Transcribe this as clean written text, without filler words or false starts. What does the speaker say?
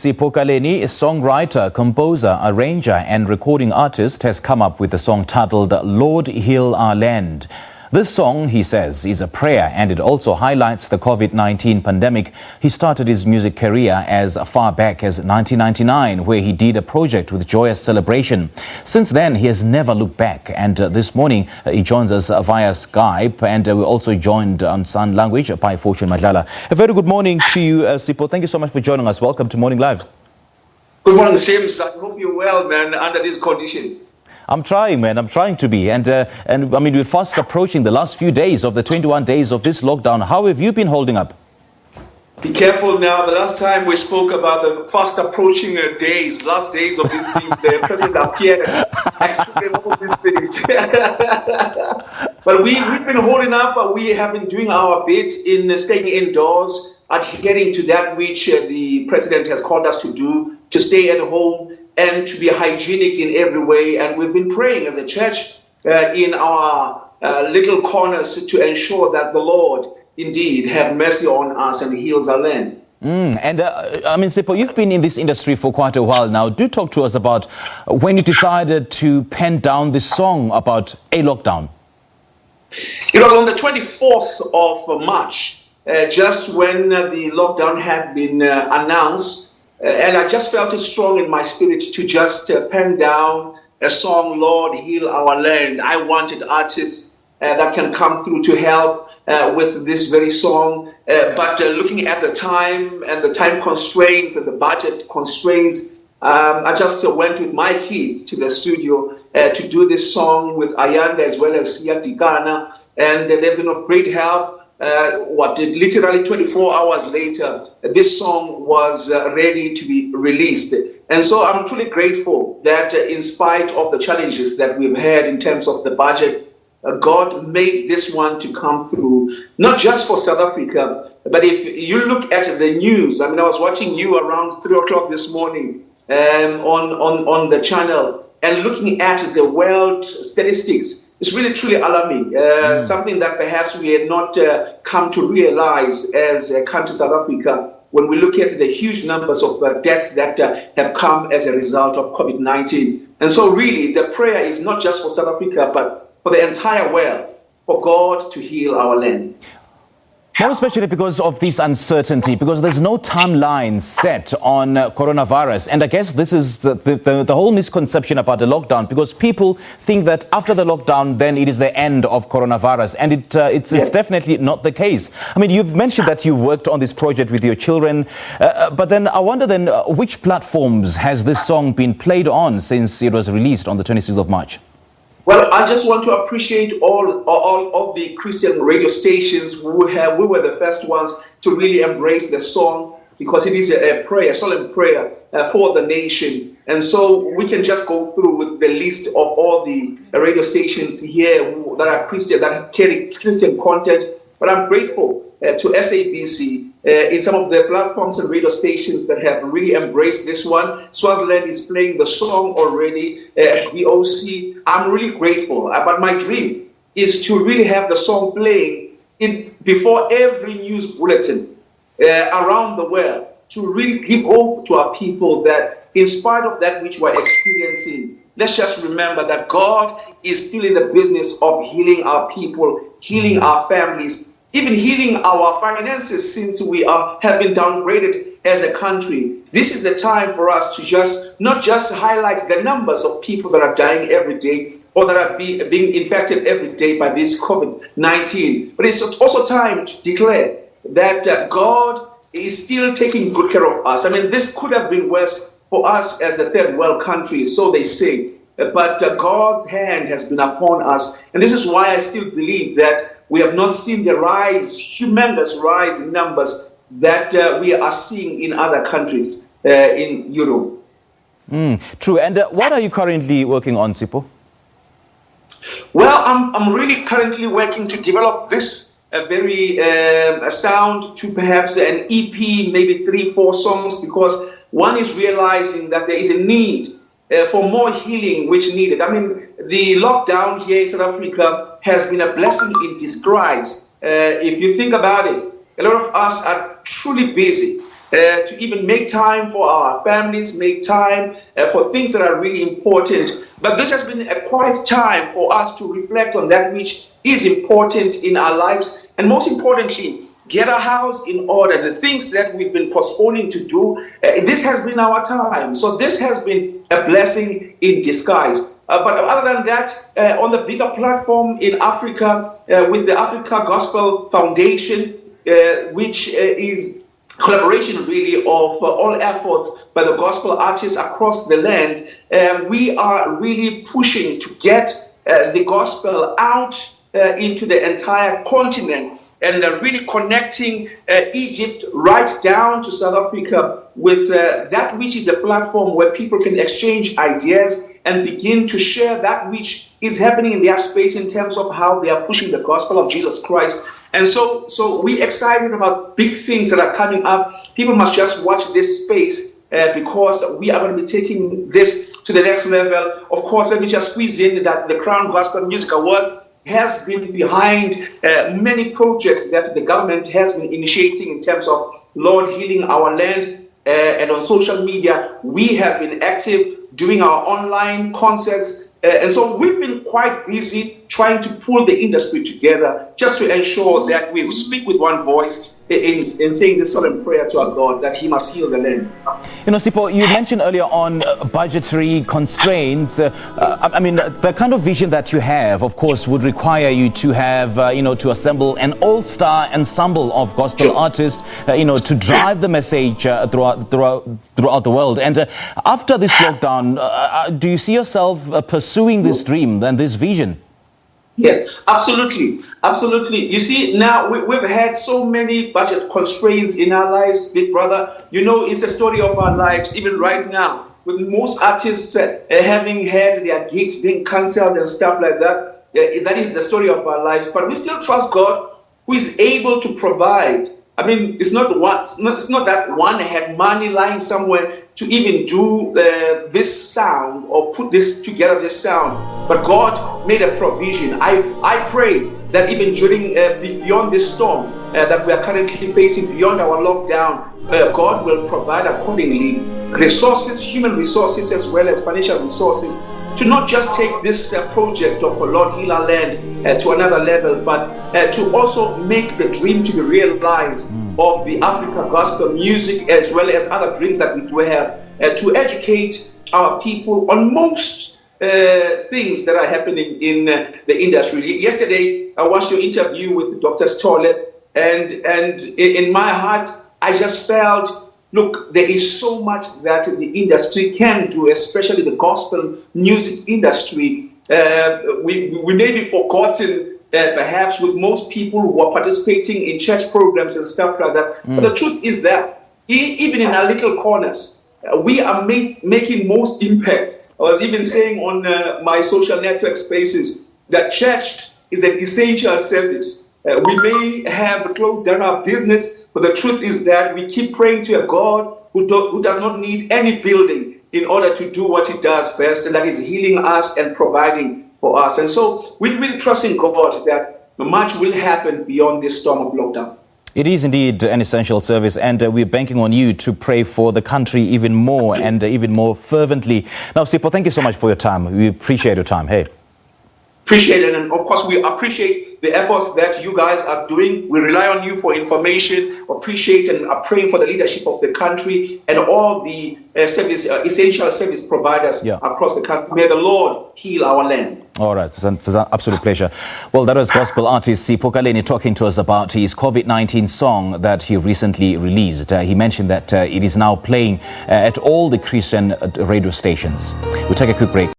Sipho Kaleni, a songwriter, composer, arranger and recording artist, has come up with a song titled Lord Heal Our Land. This song, he says, is a prayer and it also highlights the COVID-19 pandemic. He started his music career as far back as 1999, where he did a project with Joyous Celebration. Since then, he has never looked back. And this morning, he joins us via Skype, and we're also joined on sign language by Fortune Madlala. A very good morning to you, Sipho. Thank you so much for joining us. Welcome to Morning Live. Good morning, Sims. I hope you're well, man, under these conditions. I'm trying, man. I'm trying to be. And I mean, we're fast approaching the last few days of the 21 days of this lockdown. How have you been holding up? Be careful now. The last time we spoke about the fast approaching last days of these things, the president appeared and explained all these things. But we've been holding up. We have been doing our bit in staying indoors, adhering to that which the president has called us to do, to stay at home and to be hygienic in every way. And we've been praying as a church in our little corners to ensure that the Lord indeed have mercy on us and heals our land. And I mean, Sipho, you've been in this industry for quite a while now. Do talk to us about when you decided to pen down this song about a lockdown. It was on the 24th of March, just when the lockdown had been announced. And I just felt it strong in my spirit to just pen down a song, Lord, Heal Our Land. I wanted artists that can come through to help with this very song. But looking at the time and the time constraints and the budget constraints, I just went with my kids to the studio to do this song with Ayanda as well as Sia Dikana. And they've been of great help. Literally 24 hours later, this song was ready to be released. And so I'm truly grateful that in spite of the challenges that we've had in terms of the budget, God made this one to come through, not just for South Africa, but if you look at the news, I mean, I was watching you around 3 o'clock this morning on the channel and looking at the world statistics. It's really, truly alarming, something that perhaps we had not come to realize as a country, South Africa, when we look at the huge numbers of deaths that have come as a result of COVID-19. And so really, the prayer is not just for South Africa, but for the entire world, for God to heal our land. More especially because of this uncertainty, because there's no timeline set on coronavirus. And I guess this is the whole misconception about the lockdown, because people think that after the lockdown, then it is the end of coronavirus. And it's definitely not the case. I mean, you've mentioned that you've worked on this project with your children. But then I wonder then, which platforms has this song been played on since it was released on the 26th of March? Well, I just want to appreciate all the Christian radio stations. We were the first ones to really embrace the song, because it is a prayer, a solemn prayer for the nation. And so we can just go through with the list of all the radio stations here that are Christian, that carry Christian content. But I'm grateful to SABC in some of the platforms and radio stations that have really embraced this one. Swaziland is playing the song already at VOC. I'm really grateful. But my dream is to really have the song playing before every news bulletin around the world, to really give hope to our people that in spite of that which we're experiencing, let's just remember that God is still in the business of healing our people, healing our families, even healing our finances, since we have been downgraded as a country. This is the time for us to not just highlight the numbers of people that are dying every day or that are being infected every day by this COVID-19, but it's also time to declare that God is still taking good care of us. I mean, this could have been worse for us as a third world country, so they say, but God's hand has been upon us. And this is why I still believe that we have not seen the humongous rise in numbers that we are seeing in other countries in Europe. True. And what are you currently working on, Sipho? Well, I'm really currently working to develop this very sound to perhaps an EP, maybe 3-4 songs, because one is realizing that there is a need for more healing which needed. I mean, the lockdown here in South Africa has been a blessing in disguise. If you think about it, a lot of us are truly busy. to even make time for our families, make time for things that are really important. But this has been a quiet time for us to reflect on that which is important in our lives, and most importantly, get our house in order. The things that we've been postponing to do, this has been our time. So this has been a blessing in disguise. But other than that, on the bigger platform in Africa, with the Africa Gospel Foundation, which is collaboration really of all efforts by the gospel artists across the land, we are really pushing to get the gospel out into the entire continent, and really connecting Egypt right down to South Africa with that which is a platform where people can exchange ideas and begin to share that which is happening in their space in terms of how they are pushing the gospel of Jesus Christ. And so we're excited about big things that are coming up. People must just watch this space because we are going to be taking this to the next level. Of course, let me just squeeze in that the Crown Gospel Music Awards has been behind many projects that the government has been initiating in terms of Lord healing our land. And on social media, we have been active doing our online concerts. And so we've been quite busy trying to pull the industry together just to ensure that we speak with one voice in saying this solemn prayer to our God that He must heal the land. You know, Sipho, you mentioned earlier on budgetary constraints. I mean, the kind of vision that you have, of course, would require you to have, to assemble an all-star ensemble of gospel artists, to drive the message throughout the world. And after this lockdown, do you see yourself pursuing this dream and this vision? Yeah, absolutely. Absolutely. You see, now we've had so many budget constraints in our lives, big brother. You know, it's a story of our lives, even right now, with most artists having had their gigs being cancelled and stuff like that. That is the story of our lives. But we still trust God, who is able to provide. I mean, it's not that one had money lying somewhere to even do this sound or put this together, this sound. But God made a provision. I pray that even during, beyond this storm that we are currently facing, beyond our lockdown, God will provide accordingly resources, human resources as well as financial resources, to not just take this project of Lord Heal Our Land to another level, but to also make the dream to be realized of the Africa gospel music, as well as other dreams that we do have, to educate our people on most things that are happening in the industry. Yesterday, I watched your interview with Dr. Stolle, and in my heart, I just felt, look, there is so much that the industry can do, especially the gospel music industry. We may be forgotten, perhaps, with most people who are participating in church programs and stuff like that. But the truth is that even in our little corners, we are making most impact. I was even saying on my social network spaces that church is an essential service. We may have closed down our business, but the truth is that we keep praying to a God who does not need any building in order to do what He does best, and that is healing us and providing for us. And so we really trust in God that much will happen beyond this storm of lockdown. It is indeed an essential service, and we're banking on you to pray for the country even more and even more fervently. Now, Sipho, thank you so much for your time. We appreciate your time. Hey. Appreciate it, and of course we appreciate the efforts that you guys are doing. We rely on you for information, appreciate and are praying for the leadership of the country and all the essential service providers across the country. May the Lord heal our land. All right, it's an absolute pleasure. Well, that was gospel artist Sipho Kaleni talking to us about his COVID-19 song that he recently released. He mentioned that it is now playing at all the Christian radio stations. We'll take a quick break.